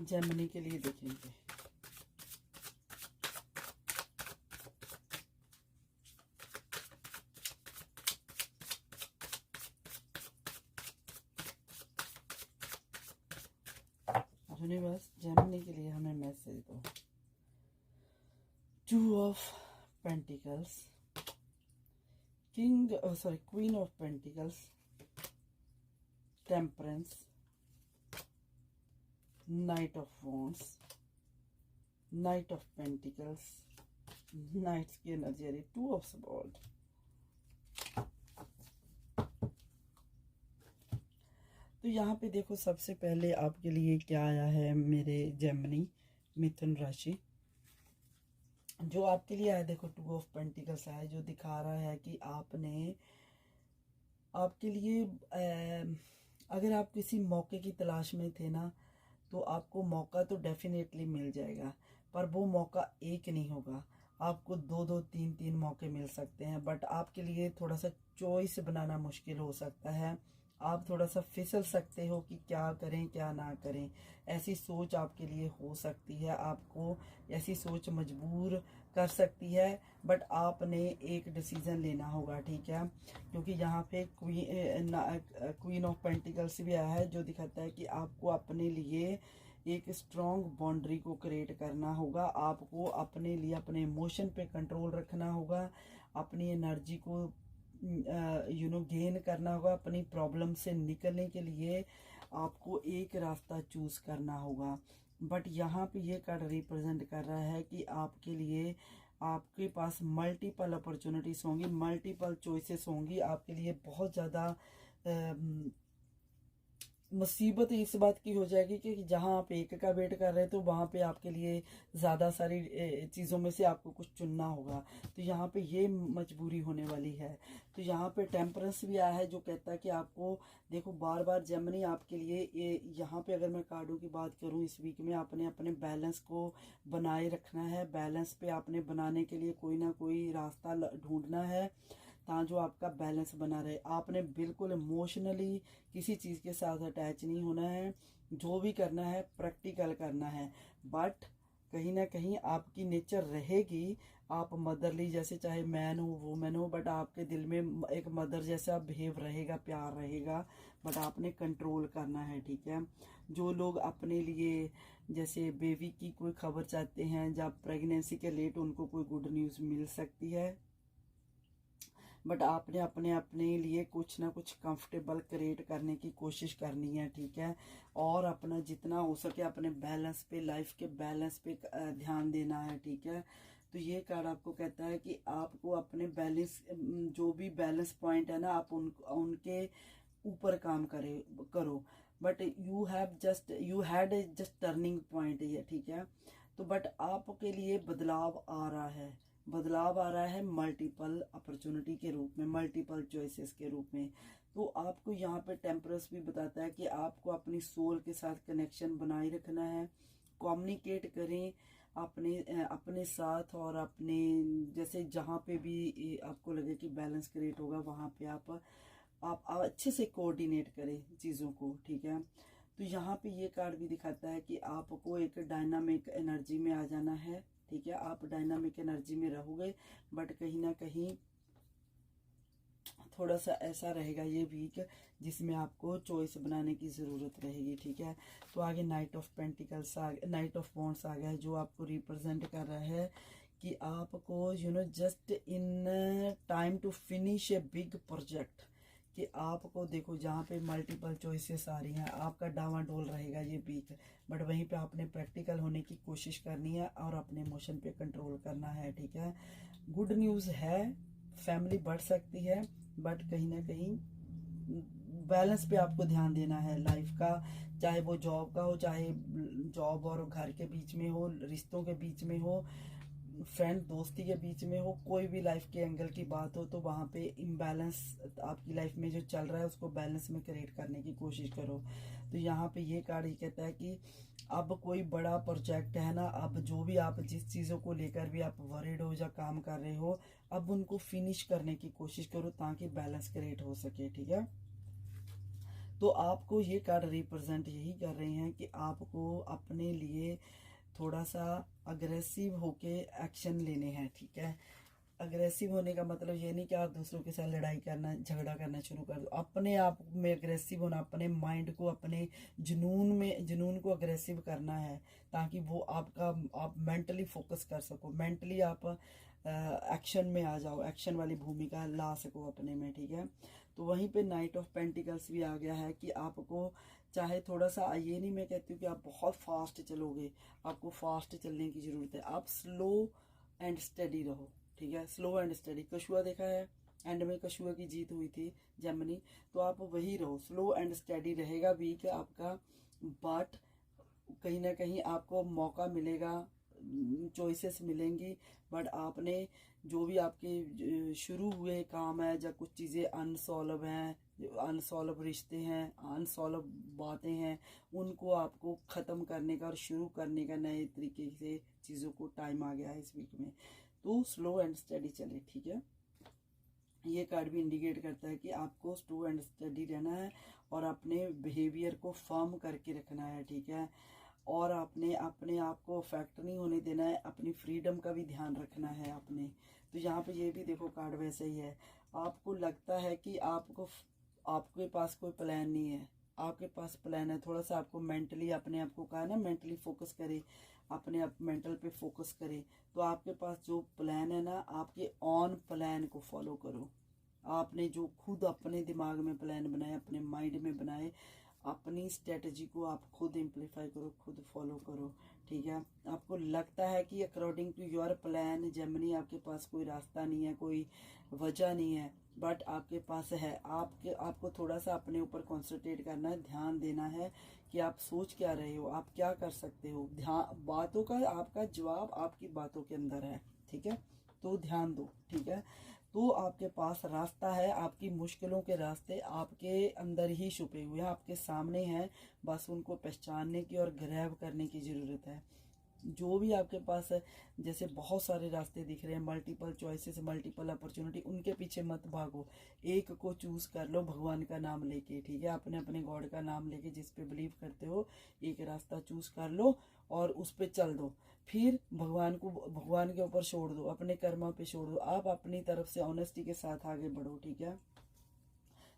Gemini के लिए देखेंगे। यूनिवर्स जेमिनी के लिए हमें मैसेज दो। 2 of pentacles, queen of pentacles, temperance, knight of wands, knight of pentacles, knights की एनर्जी आ रही, 2 ऑफ स्वॉर्ड। तो यहाँ पे देखो सबसे पहले आपके लिए क्या आया है मेरे जेमिनी मिथुन राशि। जो आपके लिए आया देखो 2 ऑफ पेंटिकल्स है, जो दिखा रहा है कि आपके लिए अगर आप किसी मौके की तलाश में थे ना, तो आपको मौका तो डेफिनेटली मिल जाएगा, पर वो मौका एक नहीं होगा, आपको 2-2 3-3 मौके मिल सकते हैं। बट आपके लिए थोड़ा सा चॉइस बनाना मुश्किल हो सकता है, आप थोड़ा सा फिसल सकते हो कि क्या करें क्या ना करें। ऐसी सोच आपके लिए हो सकती है, आपको ऐसी सोच मजबूर कर सकती है, बट आपने एक डिसीजन लेना होगा, ठीक है। क्योंकि यहाँ पे क्वीन ऑफ पेंटिकल्स भी आया है, जो दिखाता है कि आपको अपने लिए एक स्ट्रॉन्ग बाउंड्री को क्रिएट करना होगा, आपको अपने लिए अपने इमोशन पे कंट्रोल रखना होगा, अपनी एनर्जी को गेन करना होगा। अपनी प्रॉब्लम से निकलने के लिए आपको एक रास्ता चूज करना होगा। बट यहाँ पे ये कार्ड रिप्रेजेंट कर रहा है कि आपके लिए आपके पास मल्टीपल अपॉर्चुनिटीज होंगी, मल्टीपल चॉइसेस होंगी। आपके लिए बहुत ज़्यादा मुसीबत इस बात की हो जाएगी कि जहां आप एक का वेट कर रहे हैं, तो वहां पे आपके लिए ज़्यादा सारी चीज़ों में से आपको कुछ चुनना होगा। तो यहाँ पे ये मजबूरी होने वाली है। तो यहाँ पे टेम्परेंस भी आया है, जो कहता है कि आपको देखो बार बार जेमिनी आपके लिए यहाँ पे अगर मैं कार्डों की बात करूँ, इस वीक में आपने अपने बैलेंस को बनाए रखना है। बैलेंस पे आपने बनाने के लिए कोई ना कोई रास्ता ढूंढना है, ता जो आपका बैलेंस बना रहे। आपने बिल्कुल इमोशनली किसी चीज़ के साथ अटैच नहीं होना है, जो भी करना है प्रैक्टिकल करना है। बट कहीं ना कहीं आपकी नेचर रहेगी, आप मदरली जैसे, चाहे मैन हो वुमेन हो, बट आपके दिल में एक मदर जैसा बिहेव रहेगा, प्यार रहेगा, बट आपने कंट्रोल करना है, ठीक है। जो लोग अपने लिए जैसे बेबी की कोई खबर चाहते हैं, जब प्रेगनेंसी के लेट उनको कोई गुड न्यूज़ मिल सकती है, बट आपने अपने अपने लिए कुछ ना कुछ कंफर्टेबल क्रिएट करने की कोशिश करनी है, ठीक है। और अपना जितना हो सके अपने बैलेंस पे, लाइफ के बैलेंस पे ध्यान देना है, ठीक है। तो ये कार्ड आपको कहता है कि आपको अपने बैलेंस, जो भी बैलेंस पॉइंट है ना, आप उनके ऊपर काम करो। But you had just turning point है, ठीक है। तो बट आपके लिए बदलाव आ रहा है, बदलाव आ रहा है मल्टीपल अपॉर्चुनिटी के रूप में, मल्टीपल चॉइसेस के रूप में। तो आपको यहाँ पे टेम्परस भी बताता है कि आपको अपनी सोल के साथ कनेक्शन बनाए रखना है, कम्युनिकेट करें अपने साथ, और अपने जैसे जहाँ पे भी आपको लगे कि बैलेंस क्रिएट होगा, वहाँ पे आप अच्छे से कोऑर्डिनेट करें चीज़ों को, ठीक है। तो यहाँ पे ये कार्ड भी दिखाता है कि आपको एक डायनामिक एनर्जी में आ जाना है, ठीक है। आप डायनामिक एनर्जी में रहोगे, बट कहीं ना कहीं थोड़ा सा ऐसा रहेगा ये वीक, जिसमें आपको चॉइस बनाने की ज़रूरत रहेगी, ठीक है। तो आगे knight of pentacles knight of wands आ गया है, जो आपको रिप्रेजेंट कर रहा है कि आपको just in time to finish a big project, कि आपको देखो जहाँ पे मल्टीपल चॉइसेस आ रही हैं, आपका डावाडोल रहेगा ये वीक, बट वहीं पे आपने प्रैक्टिकल होने की कोशिश करनी है और अपने इमोशन पे कंट्रोल करना है, ठीक है। गुड न्यूज़ है, फैमिली बढ़ सकती है, बट कहीं ना कहीं बैलेंस पे आपको ध्यान देना है लाइफ का, चाहे वो जॉब का हो, चाहे जॉब और घर के बीच में हो, रिश्तों के बीच में हो, फ्रेंड दोस्ती के बीच में हो, कोई भी लाइफ के एंगल की बात हो, तो वहाँ पे इम्बैलेंस आपकी लाइफ में जो चल रहा है उसको बैलेंस में क्रिएट करने की कोशिश करो। तो यहाँ पे ये कार्ड ये कहता है कि अब कोई बड़ा प्रोजेक्ट है ना, अब जो भी आप जिस चीज़ों को लेकर भी आप वरीड हो या काम कर रहे हो, अब उनको फिनिश करने की कोशिश करो ताकि बैलेंस क्रिएट हो सके, ठीक है। तो आपको ये कार्ड रिप्रेजेंट यही कर रहे हैं कि आपको अपने लिए थोड़ा सा अग्रेसिव होके एक्शन लेने हैं, ठीक है। अग्रेसिव होने का मतलब ये नहीं कि आप दूसरों के साथ लड़ाई करना, झगड़ा करना शुरू कर दो। अपने आप में अग्रेसिव होना, अपने माइंड को, अपने जुनून को अग्रेसिव करना है, ताकि वो आप मेंटली फोकस कर सको, मेंटली आप एक्शन में आ जाओ, एक्शन वाली भूमिका ला सको अपने में, ठीक है। तो वहीं पे नाइट ऑफ पेंटिकल्स भी आ गया है कि आपको चाहे थोड़ा सा, ये नहीं मैं कहती हूँ कि आप बहुत फास्ट चलोगे, आपको फास्ट चलने की ज़रूरत है, आप स्लो एंड स्टडी रहो, ठीक है। स्लो एंड स्टडी, कछुआ देखा है, एंड में कछुआ की जीत हुई थी जेमिनी, तो आप वही रहो, स्लो एंड स्टडी रहेगा वीक आपका, बट कहीं ना कहीं आपको मौका मिलेगा, चॉइसेस मिलेंगी, बट आपने जो भी आपके शुरू हुए काम है, या कुछ चीज़ें अनसॉल्व हैं, अनसॉल्व रिश्ते हैं, अनसॉल्व बातें हैं, उनको आपको ख़त्म करने का और शुरू करने का नए तरीके से चीज़ों को टाइम आ गया है इस वीक में। तो स्लो एंड स्टडी चले, ठीक है। ये कार्ड भी इंडिकेट करता है कि आपको स्लो एंड स्टडी रहना है और अपने बिहेवियर को फर्म करके रखना है, ठीक है। और आपने अपने आप को अफेक्ट नहीं होने देना है, अपनी फ्रीडम का भी ध्यान रखना है आपने। तो यहाँ पे ये भी देखो कार्ड वैसे ही है, आपको लगता है कि आपके पास कोई प्लान नहीं है, आपके पास प्लान है, थोड़ा सा आपको मेंटली, अपने आप को कहा ना मेंटली फोकस करे, अपने आप मेंटल पे फोकस करे, तो आपके पास जो प्लान है ना, आपके ऑन प्लान को फॉलो करो। आपने जो खुद अपने दिमाग में प्लान बनाए, अपने माइंड में बनाए, अपनी स्ट्रेटजी को आप खुद इम्प्लीफाई करो, खुद फॉलो करो, ठीक है। आपको लगता है कि according to your plan Gemini आपके पास कोई रास्ता नहीं है, कोई वजह नहीं है, बट आपके पास है। आपको थोड़ा सा अपने ऊपर कॉन्सेंट्रेट करना है, ध्यान देना है कि आप सोच क्या रहे हो, आप क्या कर सकते हो। ध्यान, बातों का आपका जवाब आपकी बातों के अंदर है, ठीक है, तो ध्यान दो, ठीक है। तो आपके पास रास्ता है, आपकी मुश्किलों के रास्ते आपके अंदर ही छुपे हुए हैं, आपके सामने हैं, बस उनको पहचानने की और ग्रैब करने की ज़रूरत है। जो भी आपके पास है, जैसे बहुत सारे रास्ते दिख रहे हैं, मल्टीपल चॉइसेस, मल्टीपल अपॉर्चुनिटी, उनके पीछे मत भागो, एक को चूज कर लो भगवान का नाम लेके, ठीक है। अपने अपने गॉड का नाम लेके, जिस पे बिलीव करते हो, एक रास्ता चूज कर लो और उस पे चल दो, फिर भगवान के ऊपर छोड़ दो, अपने कर्मा पे छोड़ दो, आप अपनी तरफ से ऑनेस्टी के साथ आगे बढ़ो, ठीक है।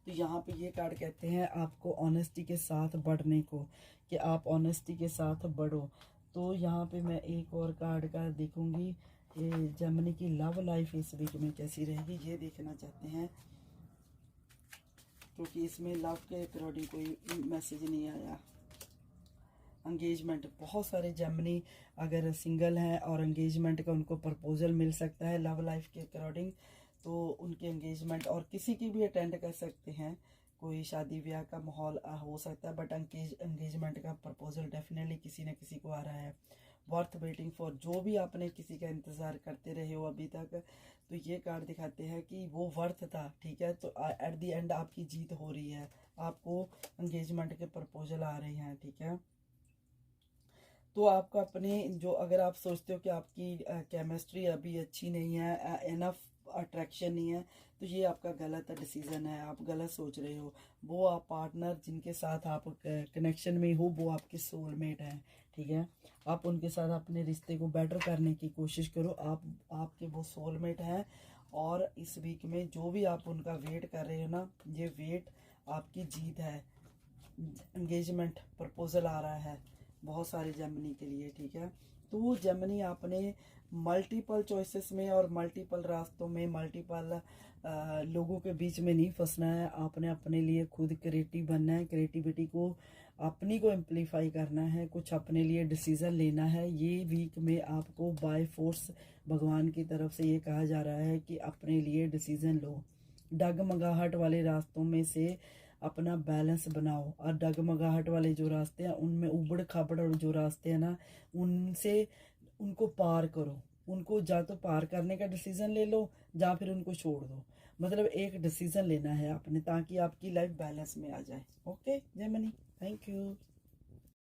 तो यहाँ पे ये कार्ड कहते हैं आपको ऑनेस्टी के साथ बढ़ने को, कि आप ऑनेस्टी के साथ बढ़ो। तो यहाँ पे मैं एक और कार्ड का देखूंगी, जेमिनी की लव लाइफ इस वीक में कैसी रहेगी, ये देखना चाहते हैं, क्योंकि इसमें लव के अकॉर्डिंग कोई मैसेज नहीं आया। एंगेजमेंट, बहुत सारे जेमिनी अगर सिंगल हैं और एंगेजमेंट का उनको प्रपोजल मिल सकता है लव लाइफ के अकॉर्डिंग, तो उनके एंगेजमेंट, और किसी की भी अटेंड कर सकते हैं, कोई शादी ब्याह का माहौल हो सकता है, बट एंगेजमेंट का प्रपोजल डेफिनेटली किसी न किसी को आ रहा है। वर्थ वेटिंग फॉर, जो भी आपने किसी का इंतज़ार करते रहे हो अभी तक, तो ये कार्ड दिखाते हैं कि वो वर्थ था, ठीक है। तो एट द एंड आपकी जीत हो रही है, आपको एंगेजमेंट के प्रपोजल आ रहे हैं, ठीक है। तो आपका अपने जो, अगर आप सोचते हो कि आपकी केमिस्ट्री अभी अच्छी नहीं है, इनफ अट्रैक्शन नहीं है, तो ये आपका गलत डिसीजन है, आप गलत सोच रहे हो। वो आप पार्टनर जिनके साथ आप कनेक्शन में हो, वो आपके सोलमेट हैं, ठीक है। आप उनके साथ अपने रिश्ते को बेटर करने की कोशिश करो, आपके वो सोलमेट हैं। और इस वीक में जो भी आप उनका वेट कर रहे हो ना, ये वेट आपकी जीत है। एंगेजमेंट प्रपोजल आ रहा है बहुत सारे जेमिनी के लिए, ठीक है। तो जेमिनी आपने मल्टीपल चॉइसेस में और मल्टीपल रास्तों में, मल्टीपल लोगों के बीच में नहीं फंसना है, आपने अपने लिए खुद क्रिएटिव बनना है, क्रिएटिविटी को अपनी को एम्पलीफाई करना है, कुछ अपने लिए डिसीजन लेना है। ये वीक में आपको बाय फोर्स भगवान की तरफ से ये कहा जा रहा है कि अपने लिए डिसीजन लो, डगमगाहट वाले रास्तों में से अपना बैलेंस बनाओ, और डगमगाहट वाले जो रास्ते हैं उनमें उबड़ खाबड़ जो रास्ते हैं ना, उनको पार करो, उनको या तो पार करने का डिसीजन ले लो, या फिर उनको छोड़ दो, मतलब एक डिसीजन लेना है आपने, ताकि आपकी लाइफ बैलेंस में आ जाए। Okay Gemini, thank you.